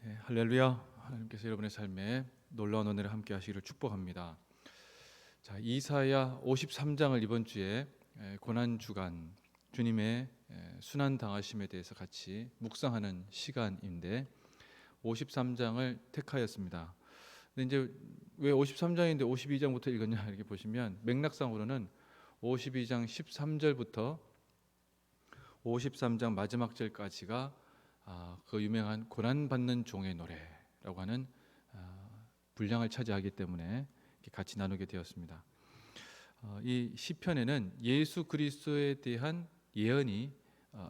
네, 할렐루야. 하나님께서 여러분의 삶에 놀라운 은혜를 함께 하시기를 축복합니다. 자, 이사야 53장을 이번 주에 고난 주간 주님의 순환 당하심에 대해서 같이 묵상하는 시간인데 53장을 택하였습니다. 근데 이제 왜 53장인데 52장부터 읽었냐 이렇게 보시면 맥락상으로는 52장 13절부터 53장 마지막 절까지가 그 유명한 고난받는 종의 노래라고 하는 분량을 차지하기 때문에 같이 나누게 되었습니다. 이 시편에는 예수 그리스도에 대한 예언이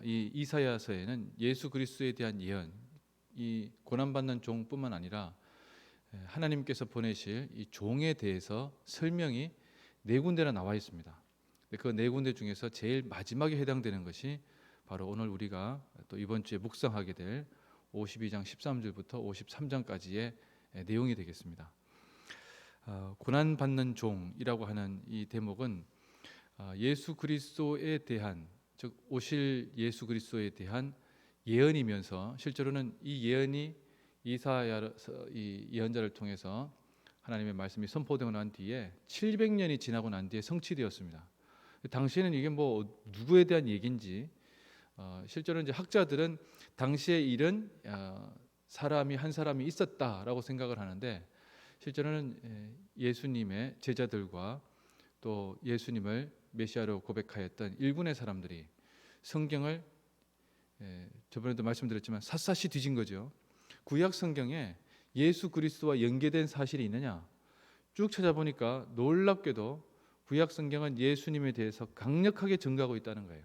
이 이사야서에는 예수 그리스도에 대한 예언, 이 고난받는 종뿐만 아니라 하나님께서 보내실 이 종에 대해서 설명이 네 군데나 나와 있습니다. 그 네 군데 중에서 제일 마지막에 해당되는 것이 바로 오늘 우리가 또 이번 주에 묵상하게 될 52장 13절부터 53장까지의 내용이 되겠습니다. 고난받는 종이라고 하는 이 대목은 예수 그리스도에 대한, 즉 오실 예수 그리스도에 대한 예언이면서 실제로는 이 예언이 이사야서 이 예언자를 통해서 하나님의 말씀이 선포되고 난 뒤에 700년이 지나고 난 뒤에 성취되었습니다. 당시에는 이게 뭐 누구에 대한 얘기인지 실제로 이제 학자들은 당시에 일은 사람이 한 사람이 있었다라고 생각을 하는데 실제로는 예수님의 제자들과 또 예수님을 메시아로 고백하였던 일군의 사람들이 성경을 저번에도 말씀드렸지만 샅샅이 뒤진 거죠. 구약 성경에 예수 그리스도와 연계된 사실이 있느냐 쭉 찾아보니까 놀랍게도 구약 성경은 예수님에 대해서 강력하게 증거하고 있다는 거예요.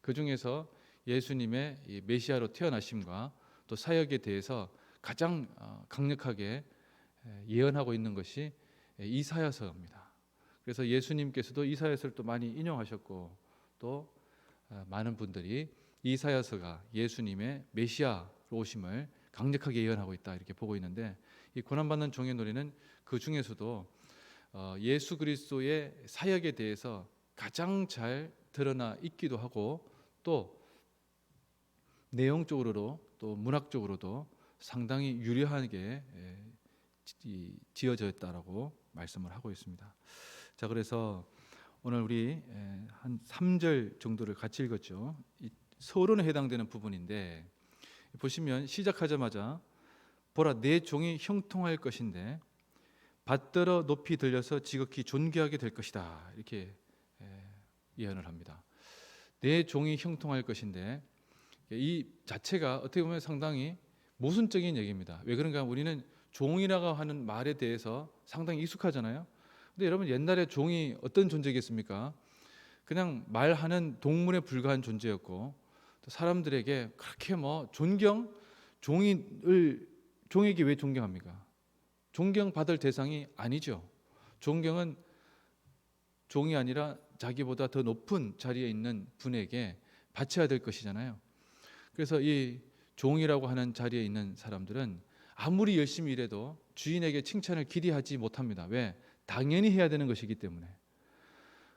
그 중에서 예수님의 메시아로 태어나심과 또 사역에 대해서 가장 강력하게 예언하고 있는 것이 이사야서입니다. 그래서 예수님께서도 이사야서를 또 많이 인용하셨고 또 많은 분들이 이사야서가 예수님의 메시아로 오심을 강력하게 예언하고 있다 이렇게 보고 있는데 이 고난받는 종의 노래는 그 중에서도 예수 그리스도의 사역에 대해서 가장 잘 드러나 있기도 하고 또 내용적으로도 또 문학적으로도 상당히 유려하게 지어졌다라고 말씀을 하고 있습니다. 자, 그래서 오늘 우리 한 3절 정도를 같이 읽었죠. 이 서론에 해당되는 부분인데 보시면 시작하자마자 보라 내 종이 형통할 것인데 받들어 높이 들려서 지극히 존귀하게 될 것이다 이렇게 예언을 합니다. 내 종이 형통할 것인데 이 자체가 어떻게 보면 상당히 모순적인 얘기입니다. 왜 그런가 하면 우리는 종이라고 하는 말에 대해서 상당히 익숙하잖아요. 근데 여러분 옛날에 종이 어떤 존재겠습니까? 그냥 말하는 동물에 불과한 존재였고 또 사람들에게 그렇게 뭐 종에게 왜 존경합니까? 존경받을 대상이 아니죠. 존경은 종이 아니라 자기보다 더 높은 자리에 있는 분에게 바쳐야 될 것이잖아요. 그래서 이 종이라고 하는 자리에 있는 사람들은 아무리 열심히 일해도 주인에게 칭찬을 기대하지 못합니다. 왜? 당연히 해야 되는 것이기 때문에.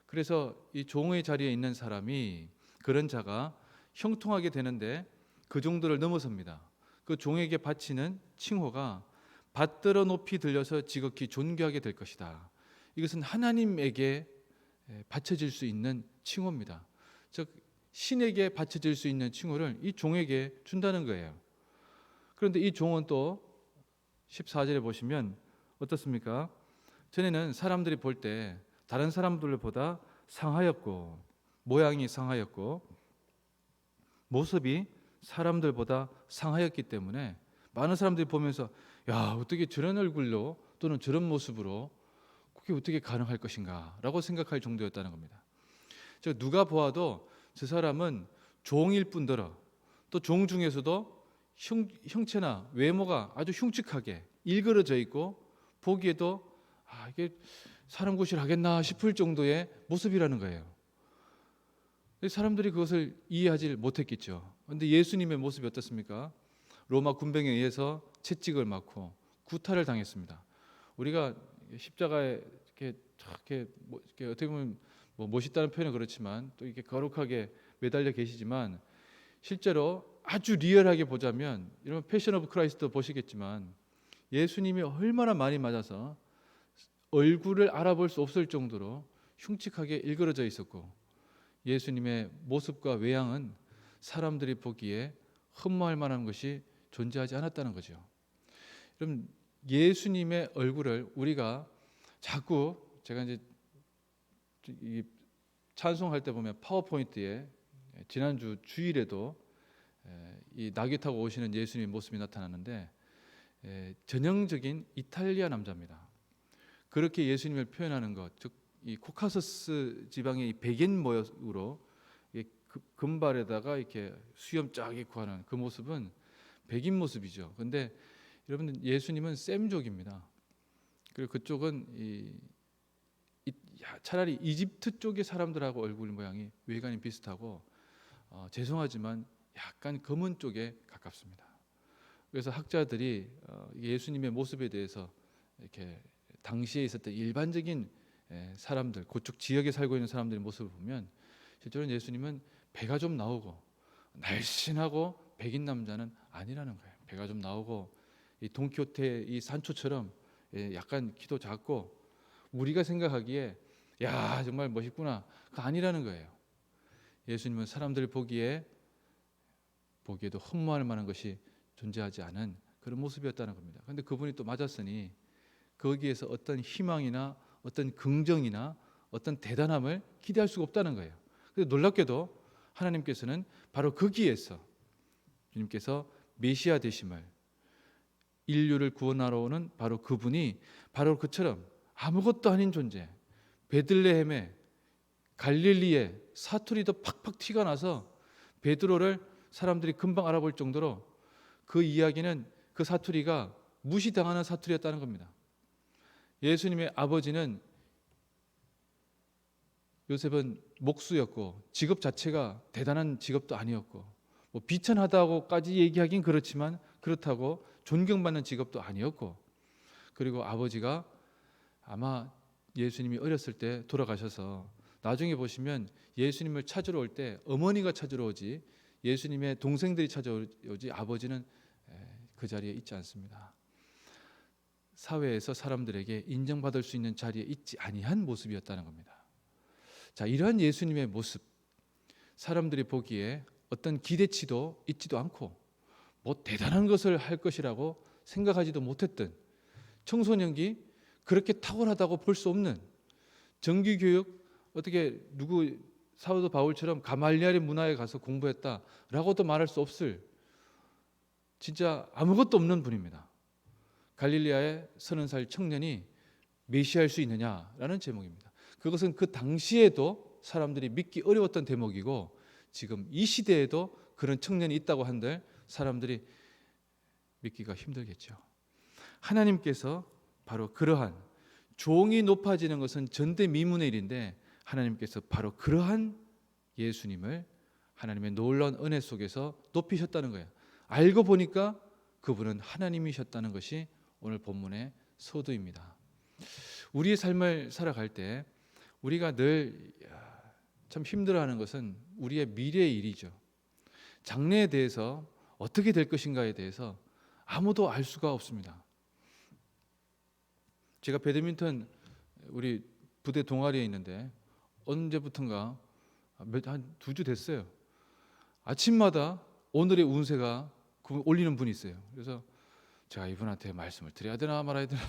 그래서 이 종의 자리에 있는 사람이 그런 자가 형통하게 되는데 그 정도를 넘어섭니다. 그 종에게 바치는 칭호가 받들어 높이 들려서 지극히 존귀하게 될 것이다. 이것은 하나님에게 바쳐질 수 있는 칭호입니다. 즉 신에게 바쳐질 수 있는 칭호를 이 종에게 준다는 거예요. 그런데 이 종은 또 14절에 보시면 어떻습니까? 전에는 사람들이 볼 때 다른 사람들보다 상하였고 모양이 상하였고 모습이 사람들보다 상하였기 때문에 많은 사람들이 보면서 야 어떻게 저런 얼굴로 또는 저런 모습으로 그게 어떻게 가능할 것인가 라고 생각할 정도였다는 겁니다. 즉 누가 보아도 저 사람은 종일 뿐더러 또 종 중에서도 형체나 외모가 아주 흉측하게 일그러져 있고 보기에도 이게 사람 구실하겠나 싶을 정도의 모습이라는 거예요. 사람들이 그것을 이해하지 못했겠죠. 그런데 예수님의 모습이 어떻습니까? 로마 군병에 의해서 채찍을 맞고 구타를 당했습니다. 우리가 십자가에 이렇게 어떻게 보면 멋있다는 표현은 그렇지만 또 이렇게 거룩하게 매달려 계시지만 실제로 아주 리얼하게 보자면 여러분 패션 오브 크라이스트 보시겠지만 예수님이 얼마나 많이 맞아서 얼굴을 알아볼 수 없을 정도로 흉측하게 일그러져 있었고 예수님의 모습과 외양은 사람들이 보기에 흠모할 만한 것이 존재하지 않았다는 거죠. 그럼 예수님의 얼굴을 우리가 자꾸 제가 이제 이 찬송할 때 보면 파워포인트에 지난주 주일에도 이 낙엽 타고 오시는 예수님의 모습이 나타나는데 전형적인 이탈리아 남자입니다. 그렇게 예수님을 표현하는 것, 즉 이 코카서스 지방의 이 백인 모양으로 금발에다가 이렇게 수염 쫙 있고 하는 그 모습은 백인 모습이죠. 그런데 여러분 예수님은 셈족입니다. 그리고 그쪽은 차라리 이집트 쪽의 사람들하고 얼굴 모양이 외관이 비슷하고 죄송하지만 약간 검은 쪽에 가깝습니다. 그래서 학자들이 예수님의 모습에 대해서 이렇게 당시에 있었던 일반적인 사람들, 그쪽 지역에 살고 있는 사람들의 모습을 보면 실제로는 예수님은 배가 좀 나오고 날씬하고 백인 남자는 아니라는 거예요. 배가 좀 나오고 이 돈키호테 이 산초처럼 약간 키도 작고 우리가 생각하기에 야 정말 멋있구나 그거 아니라는 거예요. 예수님은 사람들 보기에도 흠모할 만한 것이 존재하지 않은 그런 모습이었다는 겁니다. 그런데 그분이 또 맞았으니 거기에서 어떤 희망이나 어떤 긍정이나 어떤 대단함을 기대할 수가 없다는 거예요. 그래서 놀랍게도 하나님께서는 바로 거기에서 주님께서 메시아 되심을 인류를 구원하러 오는 바로 그분이 바로 그처럼 아무것도 아닌 존재 베들레헴에 갈릴리에 사투리도 팍팍 티가 나서 베드로를 사람들이 금방 알아볼 정도로 그 이야기는 그 사투리가 무시당하는 사투리였다는 겁니다. 예수님의 아버지는 요셉은 목수였고 직업 자체가 대단한 직업도 아니었고 뭐 비천하다고까지 얘기하긴 그렇지만 그렇다고 존경받는 직업도 아니었고 그리고 아버지가 아마 예수님이 어렸을 때 돌아가셔서 나중에 보시면 예수님을 찾으러 올 때 어머니가 찾으러 오지 예수님의 동생들이 찾아오지 아버지는 그 자리에 있지 않습니다. 사회에서 사람들에게 인정받을 수 있는 자리에 있지 아니한 모습이었다는 겁니다. 자, 이러한 예수님의 모습, 사람들이 보기에 어떤 기대치도 있지도 않고 뭐 대단한 것을 할 것이라고 생각하지도 못했던 청소년기 그렇게 탁월하다고 볼 수 없는 정규교육 어떻게 누구 사도 바울처럼 가말리엘의 문화에 가서 공부했다라고도 말할 수 없을 진짜 아무것도 없는 분입니다. 갈릴리아의 30살 청년이 메시아일 수 있느냐라는 제목입니다. 그것은 그 당시에도 사람들이 믿기 어려웠던 대목이고 지금 이 시대에도 그런 청년이 있다고 한들 사람들이 믿기가 힘들겠죠. 하나님께서 바로 그러한 종이 높아지는 것은 전대미문의 일인데 하나님께서 바로 그러한 예수님을 하나님의 놀라운 은혜 속에서 높이셨다는 거예요. 알고 보니까 그분은 하나님이셨다는 것이 오늘 본문의 서두입니다. 우리의 삶을 살아갈 때 우리가 늘 참 힘들어하는 것은 우리의 미래의 일이죠. 장래에 대해서 어떻게 될 것인가에 대해서 아무도 알 수가 없습니다. 제가 배드민턴 우리 부대 동아리에 있는데 언제부턴가 한 2주 됐어요. 아침마다 오늘의 운세가 올리는 분이 있어요. 그래서 제가 이분한테 말씀을 드려야 되나 말아야 되나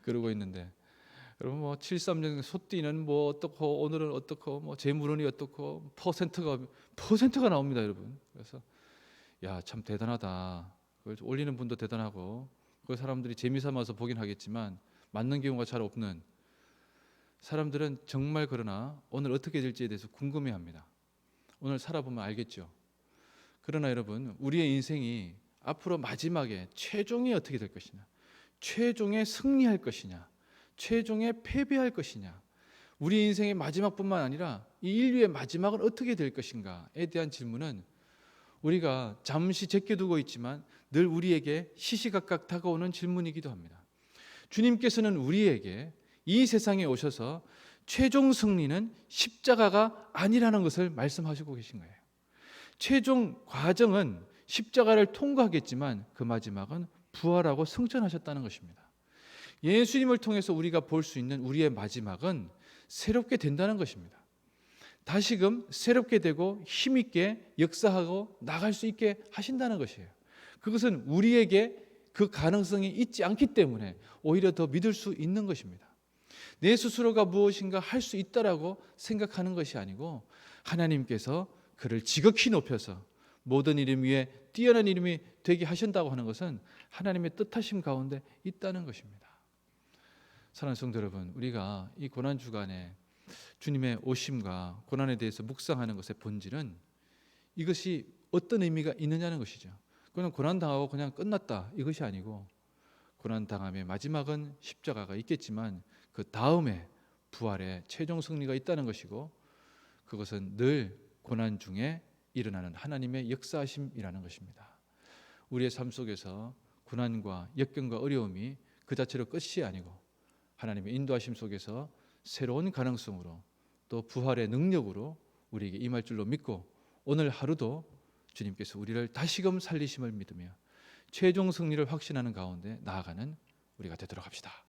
그러고 있는데 여러분 뭐 73년 소띠는 뭐 어떻고 오늘은 어떻고 뭐 재물운이 어떻고 퍼센트가 나옵니다, 여러분. 그래서 야, 참 대단하다. 그걸 올리는 분도 대단하고 그 사람들이 재미삼아서 보긴 하겠지만 맞는 경우가 잘 없는 사람들은 정말 그러나 오늘 어떻게 될지에 대해서 궁금해합니다. 오늘 살아보면 알겠죠. 그러나 여러분 우리의 인생이 앞으로 마지막에 최종이 어떻게 될 것이냐, 최종에 승리할 것이냐, 최종에 패배할 것이냐, 우리 인생의 마지막뿐만 아니라 이 인류의 마지막은 어떻게 될 것인가에 대한 질문은 우리가 잠시 제껴두고 있지만 늘 우리에게 시시각각 다가오는 질문이기도 합니다. 주님께서는 우리에게 이 세상에 오셔서 최종 승리는 십자가가 아니라는 것을 말씀하시고 계신 거예요. 최종 과정은 십자가를 통과하겠지만 그 마지막은 부활하고 승천하셨다는 것입니다. 예수님을 통해서 우리가 볼 수 있는 우리의 마지막은 새롭게 된다는 것입니다. 다시금 새롭게 되고 힘있게 역사하고 나갈 수 있게 하신다는 것이에요. 그것은 우리에게 그 가능성이 있지 않기 때문에 오히려 더 믿을 수 있는 것입니다. 내 스스로가 무엇인가 할 수 있다라고 생각하는 것이 아니고 하나님께서 그를 지극히 높여서 모든 이름 위에 뛰어난 이름이 되게 하신다고 하는 것은 하나님의 뜻하심 가운데 있다는 것입니다. 사랑하는 성도 여러분, 우리가 이 고난 주간에 주님의 오심과 고난에 대해서 묵상하는 것의 본질은 이것이 어떤 의미가 있느냐는 것이죠. 그냥 고난 당하고 그냥 끝났다 이것이 아니고, 고난 당함의 마지막은 십자가가 있겠지만 그 다음에 부활의 최종 승리가 있다는 것이고, 그것은 늘 고난 중에 일어나는 하나님의 역사하심이라는 것입니다. 우리의 삶 속에서 고난과 역경과 어려움이 그 자체로 끝이 아니고 하나님의 인도하심 속에서 새로운 가능성으로 또 부활의 능력으로 우리에게 임할 줄로 믿고, 오늘 하루도 주님께서 우리를 다시금 살리심을 믿으며 최종 승리를 확신하는 가운데 나아가는 우리가 되도록 합시다.